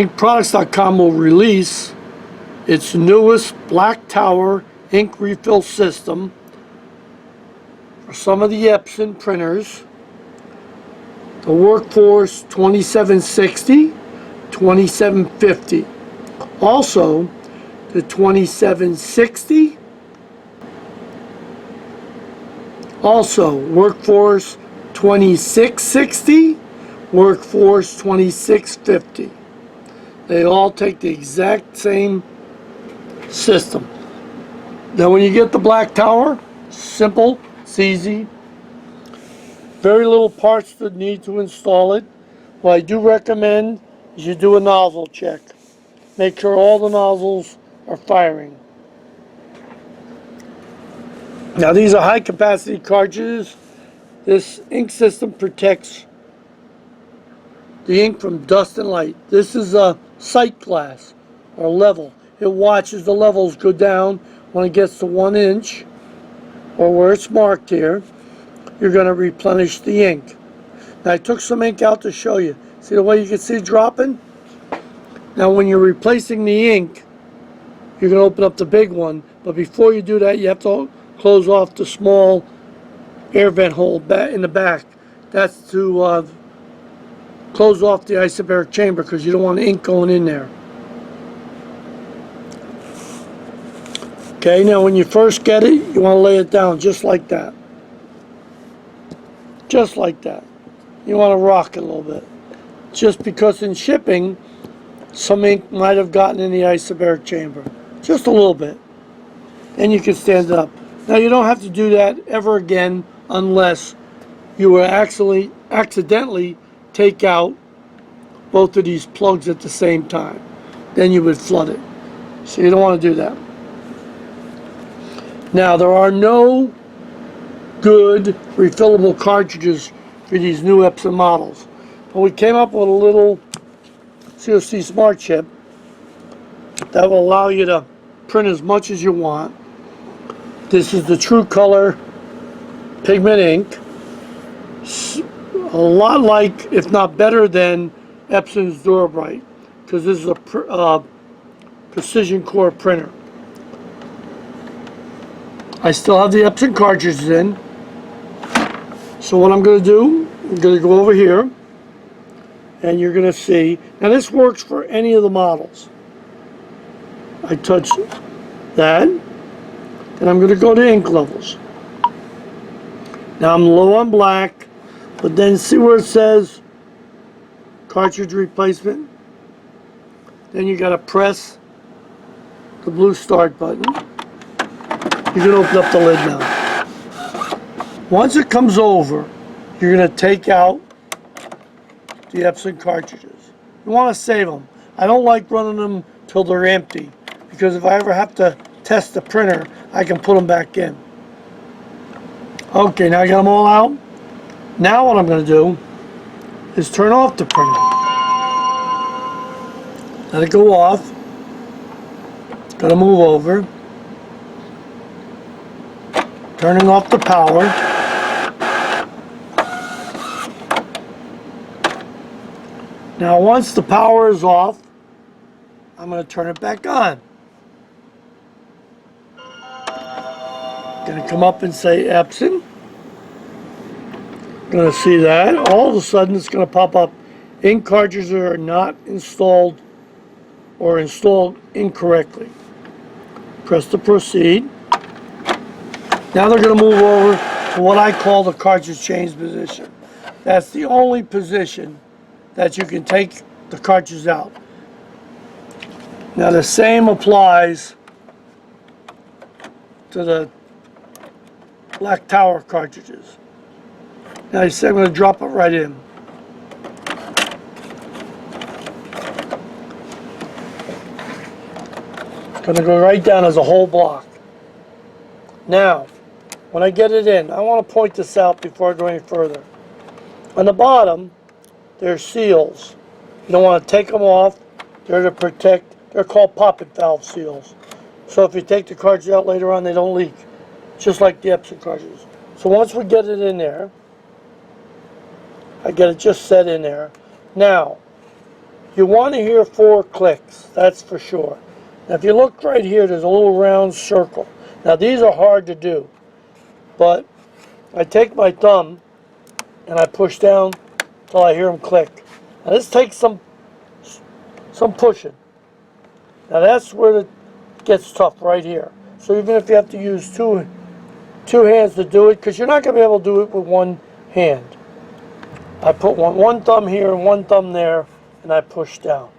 inkproducts.com will release its newest Black Tower ink refill system for some of the Epson printers. The Workforce 2760, 2750. Also, the 2760. Also, Workforce 2660, Workforce 2650. They all take the exact same system. Now when you get the Black Tower, simple, it's easy. Very little parts that need to install it. What I do recommend is you do a nozzle check. Make sure all the nozzles are firing. Now these are high capacity cartridges. This ink system protects the ink from dust and light. This is a sight glass or level. It watches the levels go down. When it gets to 1 inch or where it's marked here, you're going to replenish the ink. Now I took some ink out to show you. See the way you can see it dropping? Now when you're replacing the ink, you're going to open up the big one, but before you do that you have to close off the small air vent hole in the back. That's to close off the isobaric chamber because you don't want ink going in there. Okay, now when you first get it, you want to lay it down just like that. Just like that. You want to rock it a little bit. Just because in shipping, some ink might have gotten in the isobaric chamber. Just a little bit. Then you can stand it up. Now you don't have to do that ever again unless you will actually accidentally take out both of these plugs at the same time. Then you would flood it. So you don't want to do that. Now there are no good refillable cartridges for these new Epson models. But we came up with a little COC Smart chip that will allow you to print as much as you want. This is the True Color pigment ink. A lot like, if not better than, Epson's Durabright, because this is a precision core printer. I still have the Epson cartridges in. So what I'm going to do, I'm going to go over here, and you're going to see. Now this works for any of the models. I touch that, and I'm going to go to ink levels. Now I'm low on black, but then see where it says Cartridge Replacement? Then you got to press the blue start button. You can open up the lid now. Once it comes over, you're going to take out the Epson cartridges. You want to save them. I don't like running them till they're empty, because if I ever have to test the printer, I can put them back in. Okay, now I got them all out. Now what I'm going to do is turn off the printer. Let it go off. Got to move over. Turning off the power. Now once the power is off, I'm going to turn it back on. Going to come up and say Epson. Going to see that. All of a sudden it's going to pop up ink cartridges are not installed or installed incorrectly. Press the proceed. Now they're going to move over to what I call the cartridge change position. That's the only position that you can take the cartridge out. Now the same applies to the Black Tower cartridges. Now you see I'm going to drop it right in. It's going to go right down as a whole block. Now, when I get it in, I want to point this out before I go any further. On the bottom, there's seals. You don't want to take them off. They're to protect. They're called poppet valve seals. So if you take the cartridge out later on, they don't leak, just like the Epson cartridges. So once we get it in there, I get it just set in there. Now, You want to hear 4 clicks, that's for sure. Now if you look right here, there's a little round circle. Now these are hard to do, but I take my thumb and I push down till I hear them click. Now this takes some pushing. Now that's where it gets tough, right here. So even if you have to use two hands to do it, because you're not going to be able to do it with one hand. I put one thumb here and one thumb there, and I push down.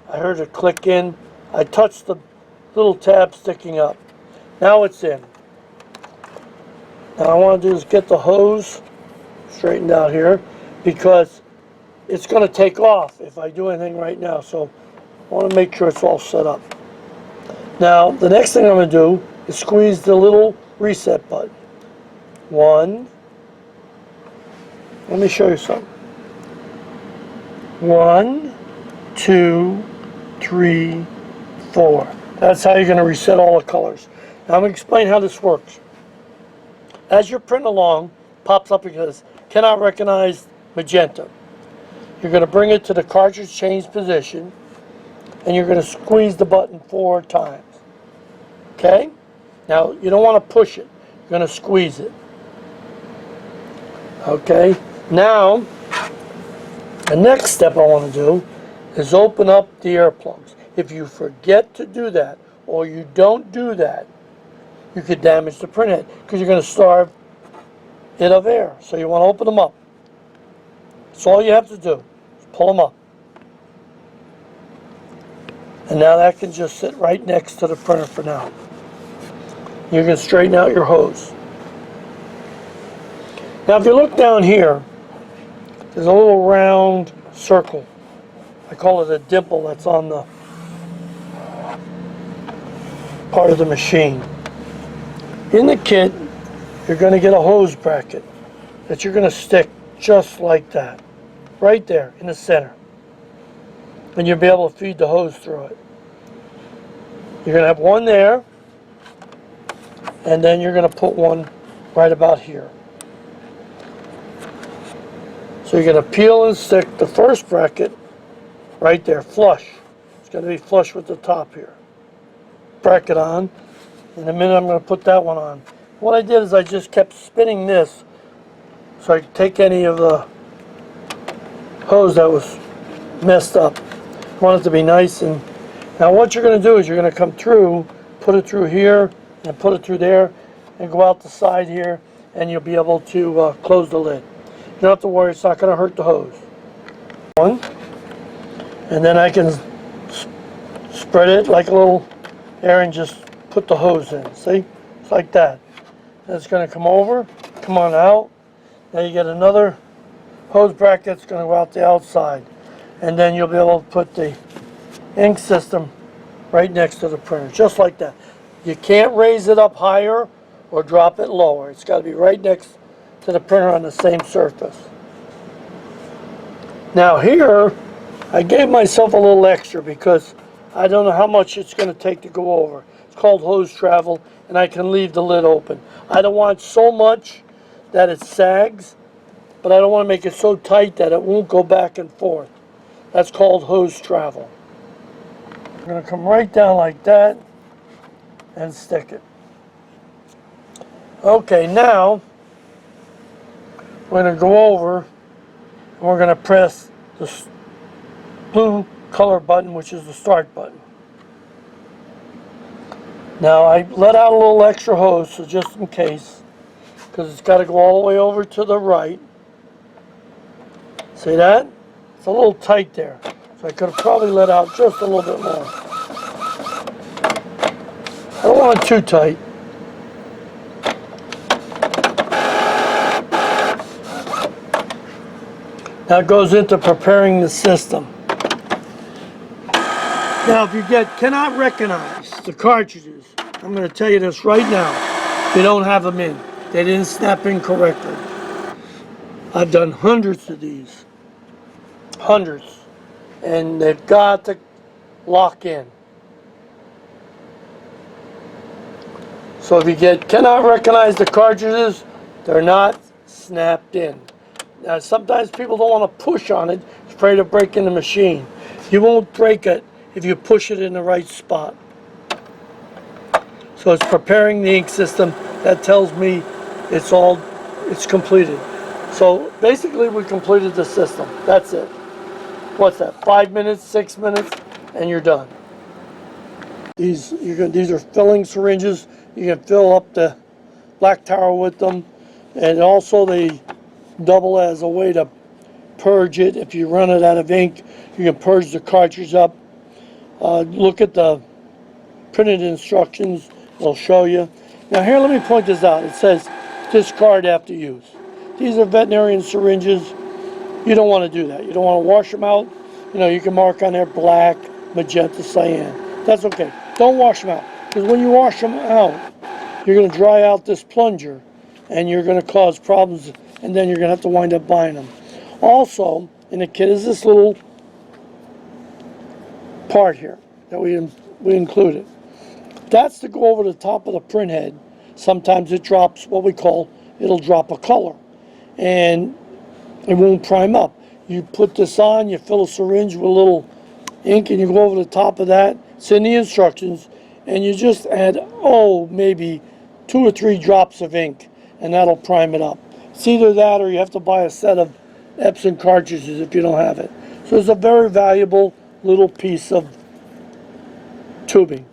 I heard it click in. I touched the little tab sticking up. Now it's in. Now I want to do is get the hose straightened out here, because it's going to take off if I do anything right now. So I want to make sure it's all set up. Now the next thing I'm going to do is squeeze the little reset button. 1. Let me show you something. 1, 2, 3, 4. That's how you're going to reset all the colors. Now I'm going to explain how this works. As you're printing along, pops up because cannot recognize magenta. You're going to bring it to the cartridge change position, and you're going to squeeze the button 4 times. Okay? Now you don't want to push it. You're going to squeeze it. Okay? Now, the next step I want to do is open up the air plugs. If you forget to do that, or you don't do that, you could damage the print head, because you're going to starve it of air. So you want to open them up. That's all you have to do. Just pull them up. And now that can just sit right next to the printer for now. You can straighten out your hose. Now if you look down here, there's a little round circle. I call it a dimple that's on the part of the machine. In the kit, you're going to get a hose bracket that you're going to stick just like that, right there in the center. And you'll be able to feed the hose through it. You're going to have one there, and then you're going to put one right about here. So you're going to peel and stick the first bracket right there, flush. It's going to be flush with the top here. Bracket on. In a minute I'm going to put that one on. What I did is I just kept spinning this so I could take any of the hose that was messed up. I want it to be nice. And now what you're going to do is you're going to come through, put it through here, and put it through there, and go out the side here, and you'll be able to close the lid. You don't have to worry, it's not going to hurt the hose. One, and then I can spread it like a little air and just put the hose in. See? It's like that. And it's going to come over, come on out. Now you get another hose bracket that's going to go out the outside. And then you'll be able to put the ink system right next to the printer, just like that. You can't raise it up higher or drop it lower. It's got to be right next to the printer on the same surface. Now here, I gave myself a little extra because I don't know how much it's going to take to go over. It's called hose travel, and I can leave the lid open. I don't want so much that it sags, but I don't want to make it so tight that it won't go back and forth. That's called hose travel. I'm going to come right down like that and stick it. Okay, now we're going to go over and we're going to press the blue color button, which is the start button. Now I let out a little extra hose, so just in case, because it's got to go all the way over to the right. See that? It's a little tight there, so I could have probably let out just a little bit more. I don't want it too tight. Now it goes into preparing the system. Now if you cannot recognize the cartridges, I'm going to tell you this right now, you don't have them in. They didn't snap in correctly. I've done hundreds of these. Hundreds. And they've got to lock in. So if you cannot recognize the cartridges, they're not snapped in. Now sometimes people don't want to push on it, afraid of breaking the machine. You won't break it if you push it in the right spot. So it's preparing the ink system. That tells me it's completed. So basically we completed the system. That's it. What's that, 5 minutes, 6 minutes, and you're done. These are filling syringes. You can fill up the black tower with them. And also they double as a way to purge it. If you run it out of ink, you can purge the cartridge up. Look at the printed instructions. It'll show you. Now here, let me point this out. It says discard after use. These are veterinarian syringes. You don't want to do that. You don't want to wash them out. You know, you can mark on there black, magenta, cyan. That's okay. Don't wash them out. Because when you wash them out, you're going to dry out this plunger and you're going to cause problems, and then you're going to have to wind up buying them. Also, in the kit is this little part here that we included. That's to go over the top of the print head. Sometimes it drops what we call, it'll drop a color. And it won't prime up. You put this on, you fill a syringe with a little ink, and you go over the top of that. It's in the instructions. And you just add, maybe 2 or 3 drops of ink, and that'll prime it up. It's either that or you have to buy a set of Epson cartridges if you don't have it. So it's a very valuable little piece of tubing.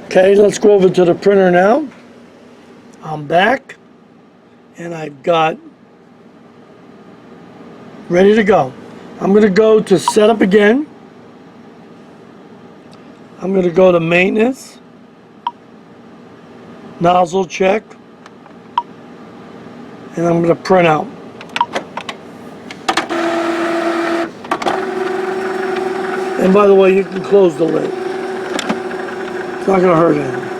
Okay, let's go over to the printer now. I'm back, and I've got ready to go. I'm going to go to setup again. I'm going to go to maintenance, nozzle check, and I'm going to print out. And by the way, you can close the lid. It's not going to hurt anything.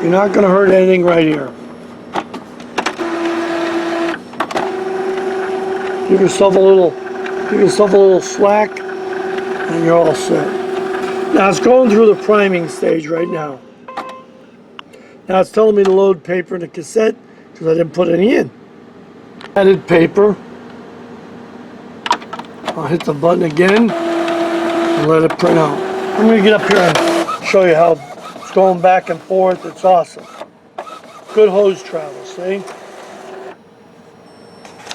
You're not going to hurt anything right here. Give yourself a little slack, and you're all set. Now it's going through the priming stage right now. Now it's telling me to load paper in a cassette because I didn't put any in. Added paper. I'll hit the button again and let it print out. I'm going to get up here and show you how it's going back and forth. It's awesome. Good hose travel, see?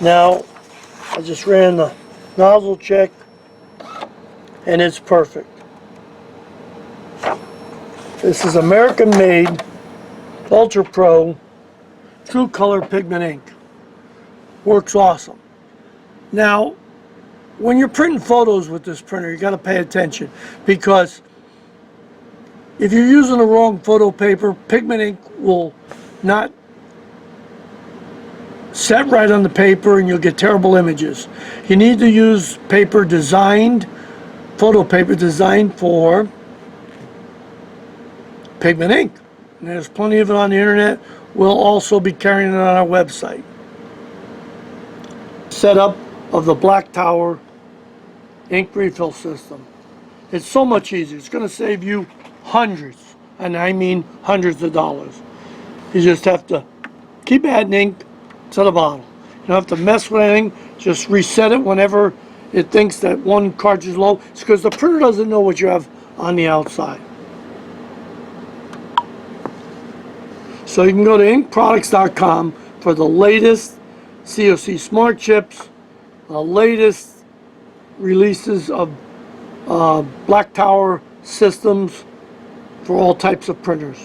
Now, I just ran the nozzle check and it's perfect. This is American made Ultra Pro True Color Pigment ink. Works awesome. Now, when you're printing photos with this printer, you got to pay attention, because if you're using the wrong photo paper, pigment ink will not set right on the paper and you'll get terrible images. You need to use paper designed, photo paper designed for pigment ink. And there's plenty of it on the internet. We'll also be carrying it on our website. Setup of the Black Tower ink refill system. It's so much easier. It's going to save you hundreds, and I mean hundreds of dollars. You just have to keep adding ink to the bottle. You don't have to mess with anything. Just reset it whenever it thinks that one cartridge is low. It's because the printer doesn't know what you have on the outside. So you can go to inkproducts.com for the latest COC smart chips, the latest releases of Black Tower systems for all types of printers.